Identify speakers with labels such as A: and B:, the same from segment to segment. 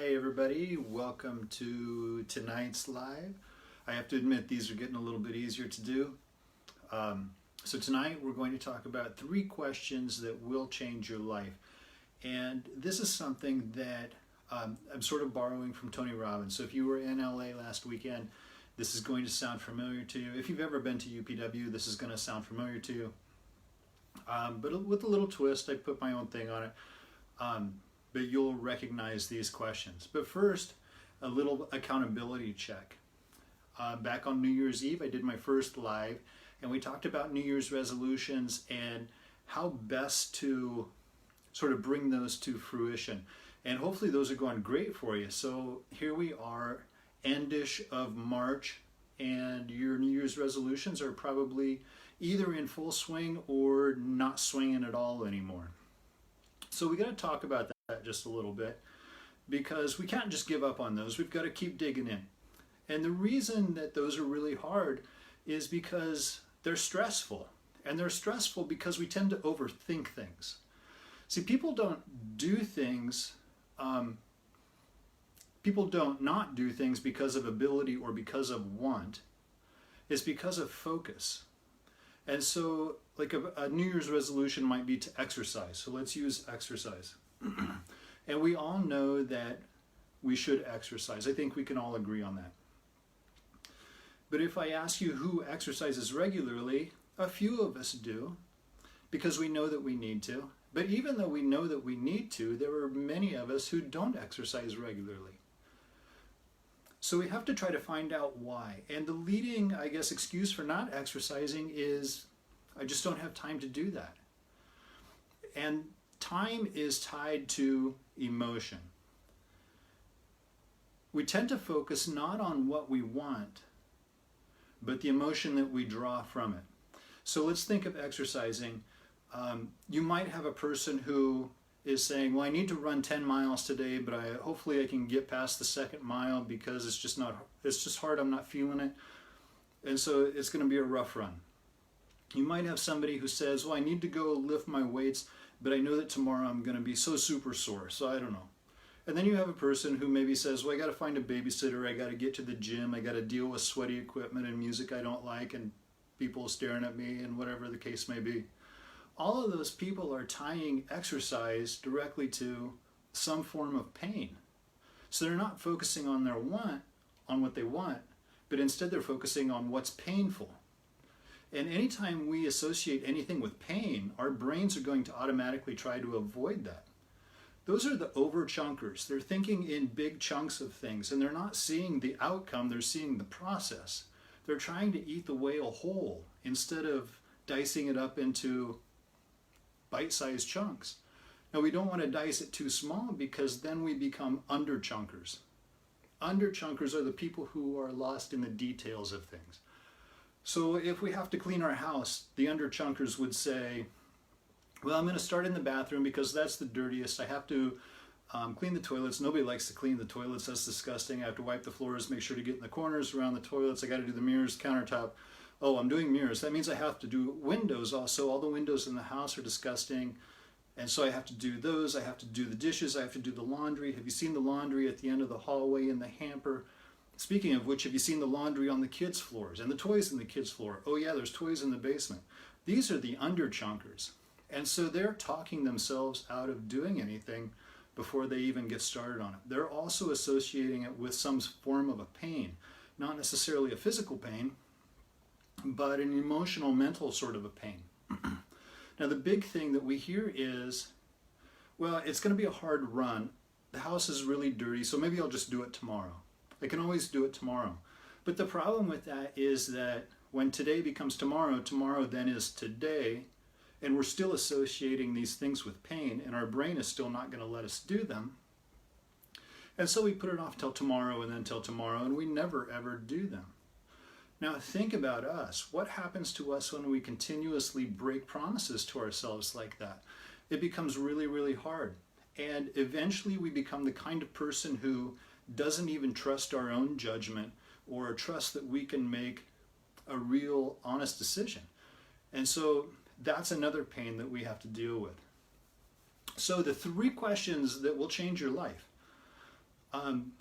A: Hi everybody, welcome to tonight's live. I have to admit these are getting a little bit easier to do. So tonight we're going to talk about 3 questions that will change your life. And this is something that I'm sort of borrowing from Tony Robbins. So if you were in LA last weekend, this is going to sound familiar to you. If you've ever been to UPW, this is going to sound familiar to you. But with a little twist, I put my own thing on it. But you'll recognize these questions. But first, a little accountability check. Back on New Year's Eve, I did my first live, and we talked about New Year's resolutions and how best to sort of bring those to fruition. And hopefully those are going great for you. So here we are, endish of March, and your New Year's resolutions are probably either in full swing or not swinging at all anymore. So we got to talk about that just a little bit, because we can't just give up on those. We've got to keep digging in. And the reason that those are really hard is because they're stressful. And they're stressful because we tend to overthink things. See, people don't do things, people don't not do things because of ability or because of want. It's because of focus. And so like a New Year's resolution might be to exercise. So let's use exercise. And we all know that we should exercise. I think we can all agree on that. But if I ask you who exercises regularly, a few of us do, because we know that we need to. But even though we know that we need to, there are many of us who don't exercise regularly. So we have to try to find out why. And the leading, I guess, excuse for not exercising is, I just don't have time to do that. And time is tied to emotion. We tend to focus not on what we want, but the emotion that we draw from it. So let's think of exercising. You might have a person who is saying, well, I need to run 10 miles today, but hopefully I can get past the second mile because it's just hard, I'm not feeling it. And so it's going to be a rough run. You might have somebody who says, well, I need to go lift my weights, but I know that tomorrow I'm going to be so super sore, so I don't know. And then you have a person who maybe says, well, I got to find a babysitter, I got to get to the gym, I got to deal with sweaty equipment and music I don't like and people staring at me and whatever the case may be. All of those people are tying exercise directly to some form of pain. So they're not focusing on their want, on what they want, but instead they're focusing on what's painful. And anytime we associate anything with pain, our brains are going to automatically try to avoid that. Those are the over-chunkers. They're thinking in big chunks of things, and they're not seeing the outcome, they're seeing the process. They're trying to eat the whale whole instead of dicing it up into bite-sized chunks. Now, we don't want to dice it too small because then we become under-chunkers. Under-chunkers are the people who are lost in the details of things. So if we have to clean our house, the under-chunkers would say, well, I'm going to start in the bathroom because that's the dirtiest. I have to clean the toilets. Nobody likes to clean the toilets. That's disgusting. I have to wipe the floors, make sure to get in the corners around the toilets. I got to do the mirrors, countertop. Oh, I'm doing mirrors. That means I have to do windows also. All the windows in the house are disgusting. And so I have to do those. I have to do the dishes. I have to do the laundry. Have you seen the laundry at the end of the hallway in the hamper? Speaking of which, have you seen the laundry on the kids' floors and the toys in the kids' floor? Oh yeah, there's toys in the basement. These are the under-chunkers. And so they're talking themselves out of doing anything before they even get started on it. They're also associating it with some form of a pain, not necessarily a physical pain, but an emotional, mental sort of a pain. Now the big thing that we hear is, well, it's going to be a hard run. The house is really dirty, so maybe I'll just do it tomorrow. I can always do it tomorrow. But the problem with that is that when today becomes tomorrow, tomorrow then is today, and we're still associating these things with pain, and our brain is still not going to let us do them. And so we put it off till tomorrow and then till tomorrow, and we never ever do them. Now think about us. What happens to us when we continuously break promises to ourselves like that? It becomes really, really hard. And eventually we become the kind of person who doesn't even trust our own judgment or trust that we can make a real honest decision. And so that's another pain that we have to deal with. So the 3 questions that will change your life.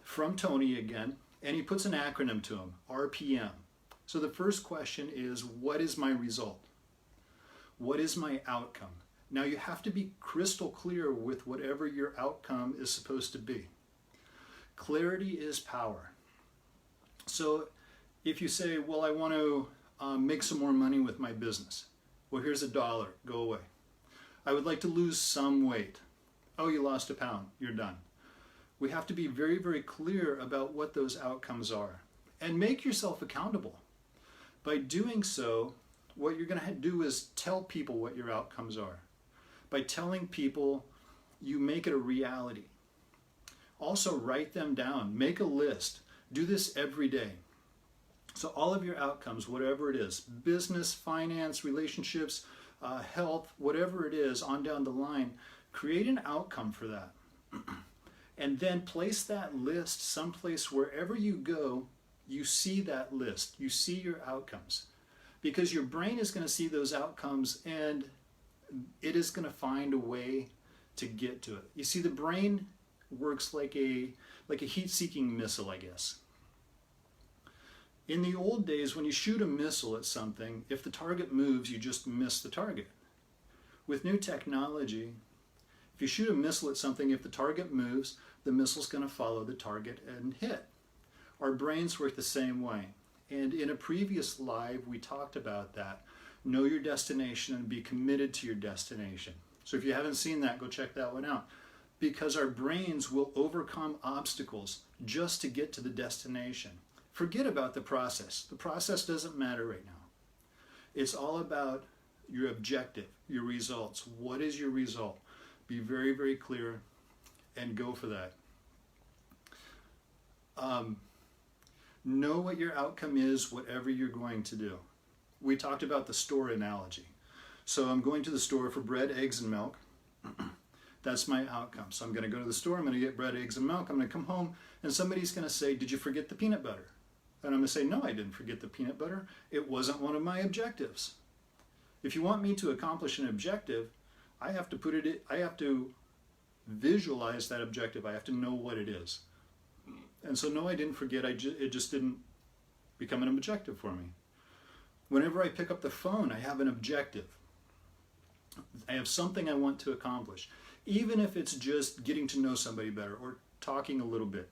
A: from Tony again, and he puts an acronym to him, RPM. So the first question is, what is my result? What is my outcome? Now you have to be crystal clear with whatever your outcome is supposed to be. Clarity is power. So if you say, well, I want to make some more money with my business. Well, here's $1, go away. I would like to lose some weight. Oh, you lost a pound, you're done. We have to be very, very clear about what those outcomes are and make yourself accountable. By doing so, what you're going to do is tell people what your outcomes are. By telling people, you make it a reality. Also, write them down. Make a list. Do this every day. So all of your outcomes, whatever it is, business, finance, relationships, health, whatever it is, on down the line, create an outcome for that. And then place that list someplace wherever you go, you see that list. You see your outcomes. Because your brain is going to see those outcomes and it is going to find a way to get to it. You see, the brain works like a heat-seeking missile, I guess. In the old days, when you shoot a missile at something, if the target moves, you just miss the target. With new technology, if you shoot a missile at something, if the target moves, the missile's going to follow the target and hit. Our brains work the same way. And in a previous live, we talked about that. Know your destination and be committed to your destination. So if you haven't seen that, go check that one out. Because our brains will overcome obstacles just to get to the destination. Forget about the process. The process doesn't matter right now. It's all about your objective, your results. What is your result? Be very, very clear and go for that. Know what your outcome is, whatever you're going to do. We talked about the store analogy. So I'm going to the store for bread, eggs, and milk. That's my outcome. So I'm going to go to the store, I'm going to get bread, eggs, and milk. I'm going to come home, and somebody's going to say, did you forget the peanut butter? And I'm going to say, no, I didn't forget the peanut butter. It wasn't one of my objectives. If you want me to accomplish an objective, I have to visualize that objective. I have to know what it is. And so, no, I didn't forget. It just didn't become an objective for me. Whenever I pick up the phone, I have an objective. I have something I want to accomplish, even if it's just getting to know somebody better or talking a little bit.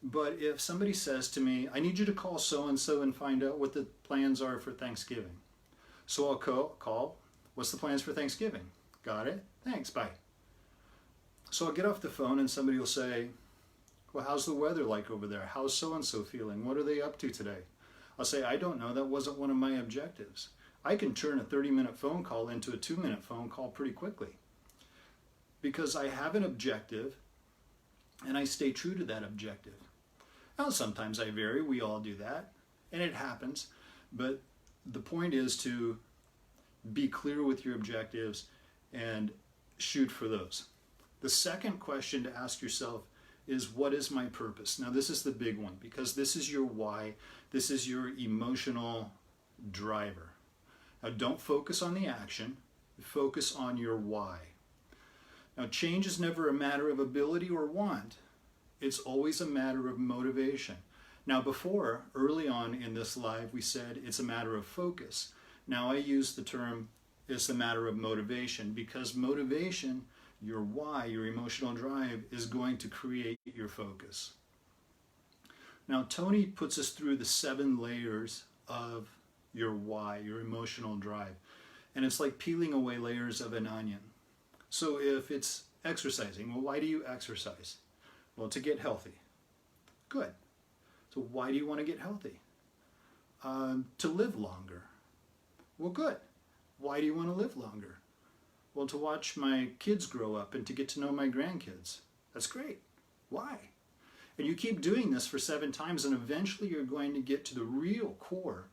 A: But if somebody says to me, I need you to call so-and-so and find out what the plans are for Thanksgiving. So I'll call, what's the plans for Thanksgiving? Got it? Thanks, bye. So I'll get off the phone and somebody will say, well, how's the weather like over there? How's so-and-so feeling? What are they up to today? I'll say, I don't know, that wasn't one of my objectives. I can turn a 30-minute phone call into a 2-minute phone call pretty quickly. Because I have an objective and I stay true to that objective. Now, sometimes I vary, we all do that, and it happens, but the point is to be clear with your objectives and shoot for those. The second question to ask yourself is, what is my purpose? Now, this is the big one, because this is your why, this is your emotional driver. Now, don't focus on the action, focus on your why. Now, change is never a matter of ability or want. It's always a matter of motivation. Now, before, early on in this live, we said it's a matter of focus. Now I use the term, it's a matter of motivation, because motivation, your why, your emotional drive, is going to create your focus. Now, Tony puts us through the 7 layers of your why, your emotional drive. And it's like peeling away layers of an onion. So if it's exercising, well, why do you exercise? Well, to get healthy. Good. So why do you want to get healthy? To live longer. Well, good. Why do you want to live longer? Well, to watch my kids grow up and to get to know my grandkids. That's great. Why? And you keep doing this for 7 times, and eventually you're going to get to the real core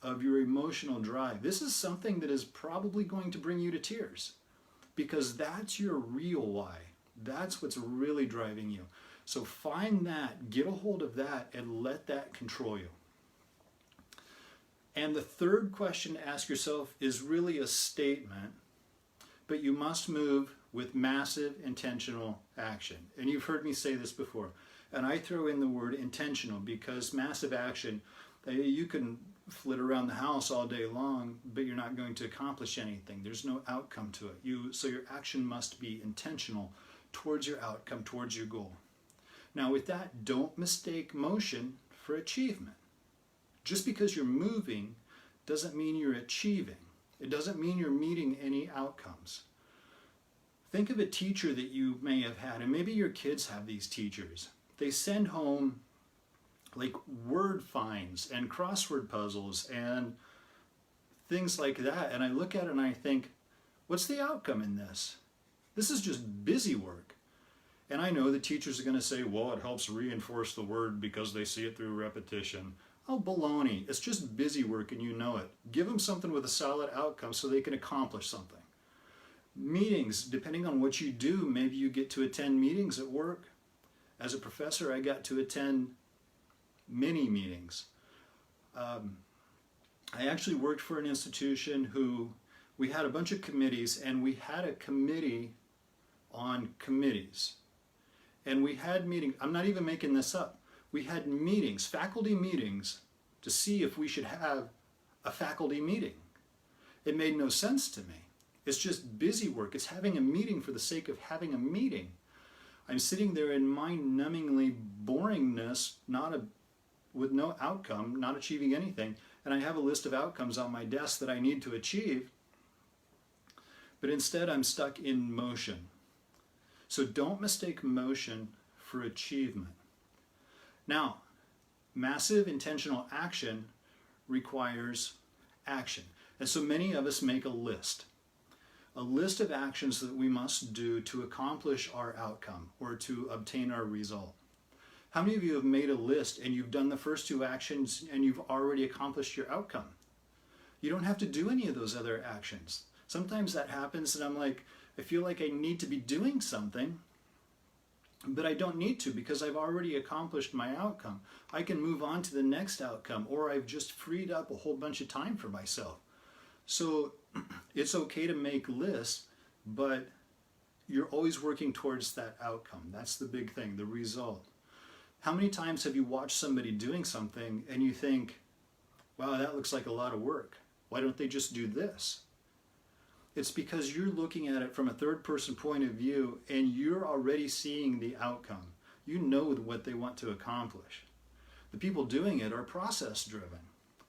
A: of your emotional drive. This is something that is probably going to bring you to tears, because that's your real why. That's what's really driving you. So find that, get a hold of that, and let that control you. And the third question to ask yourself is really a statement, but you must move with massive intentional action. And you've heard me say this before. And I throw in the word intentional because massive action, you can flit around the house all day long, but you're not going to accomplish anything. There's no outcome to it. So your action must be intentional towards your outcome, towards your goal. Now with that, don't mistake motion for achievement. Just because you're moving doesn't mean you're achieving. It doesn't mean you're meeting any outcomes. Think of a teacher that you may have had, and maybe your kids have these teachers. They send home like word finds and crossword puzzles and things like that. And I look at it and I think, what's the outcome in this? This is just busy work. And I know the teachers are going to say, well, it helps reinforce the word because they see it through repetition. Oh, baloney. It's just busy work and you know it. Give them something with a solid outcome so they can accomplish something. Meetings, depending on what you do, maybe you get to attend meetings at work. As a professor, I got to attend many meetings. I actually worked for an institution who we had a bunch of committees, and we had a committee on committees. And we had meetings, I'm not even making this up, we had meetings, faculty meetings, to see if we should have a faculty meeting. It made no sense to me. It's just busy work. It's having a meeting for the sake of having a meeting. I'm sitting there in mind-numbingly boringness, with no outcome, not achieving anything, and I have a list of outcomes on my desk that I need to achieve, but instead I'm stuck in motion. So don't mistake motion for achievement. Now, massive intentional action requires action. And so many of us make a list of actions that we must do to accomplish our outcome or to obtain our result. How many of you have made a list and you've done the first two actions and you've already accomplished your outcome? You don't have to do any of those other actions. Sometimes that happens and I'm like, I feel like I need to be doing something, but I don't need to because I've already accomplished my outcome. I can move on to the next outcome, or I've just freed up a whole bunch of time for myself. So it's okay to make lists, but you're always working towards that outcome. That's the big thing, the result. How many times have you watched somebody doing something and you think, wow, that looks like a lot of work. Why don't they just do this? It's because you're looking at it from a third-person point of view and you're already seeing the outcome. You know what they want to accomplish. The people doing it are process-driven.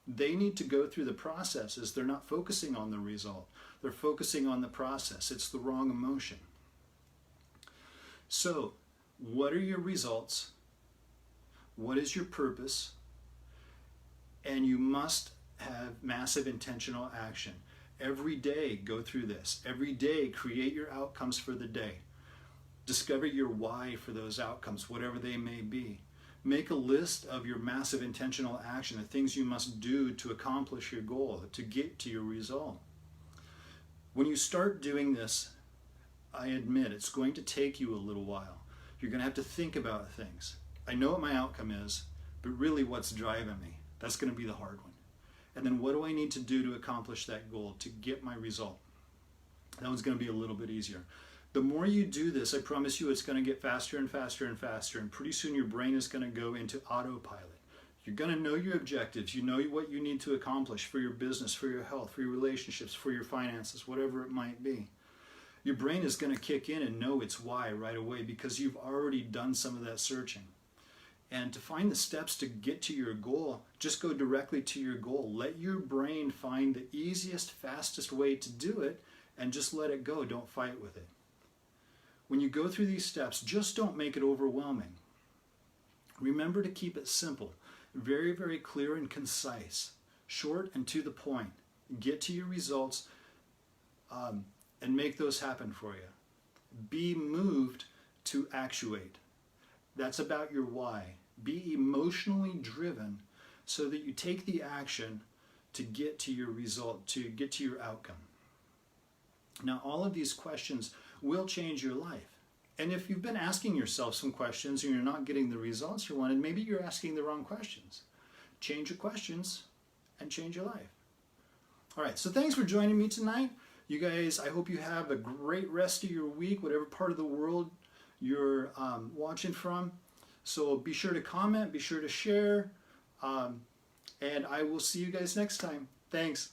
A: They need to go through the processes. They're not focusing on the result. They're focusing on the process. It's the wrong emotion. So, what are your results? What is your purpose? And you must have massive intentional action. Every day, go through this. Every day, create your outcomes for the day. Discover your why for those outcomes, whatever they may be. Make a list of your massive intentional action, the things you must do to accomplish your goal, to get to your result. When you start doing this, I admit it's going to take you a little while. You're going to have to think about things. I know what my outcome is, but really what's driving me? That's going to be the hard one. And then what do I need to do to accomplish that goal, to get my result? That one's going to be a little bit easier. The more you do this, I promise you it's going to get faster and faster and faster, and pretty soon your brain is going to go into autopilot. You're going to know your objectives. You know what you need to accomplish for your business, for your health, for your relationships, for your finances, whatever it might be. Your brain is going to kick in and know its why right away because you've already done some of that searching. And to find the steps to get to your goal, just go directly to your goal. Let your brain find the easiest, fastest way to do it and just let it go. Don't fight with it. When you go through these steps, just don't make it overwhelming. Remember to keep it simple, very, very clear and concise, short and to the point. Get to your results and make those happen for you. Be moved to actuate. That's about your why. Be emotionally driven so that you take the action to get to your result, to get to your outcome. Now, all of these questions will change your life. And if you've been asking yourself some questions and you're not getting the results you wanted, maybe you're asking the wrong questions. Change your questions and change your life. All right, so thanks for joining me tonight. You guys, I hope you have a great rest of your week, whatever part of the world you're watching from. So be sure to comment, be sure to share, and I will see you guys next time. Thanks.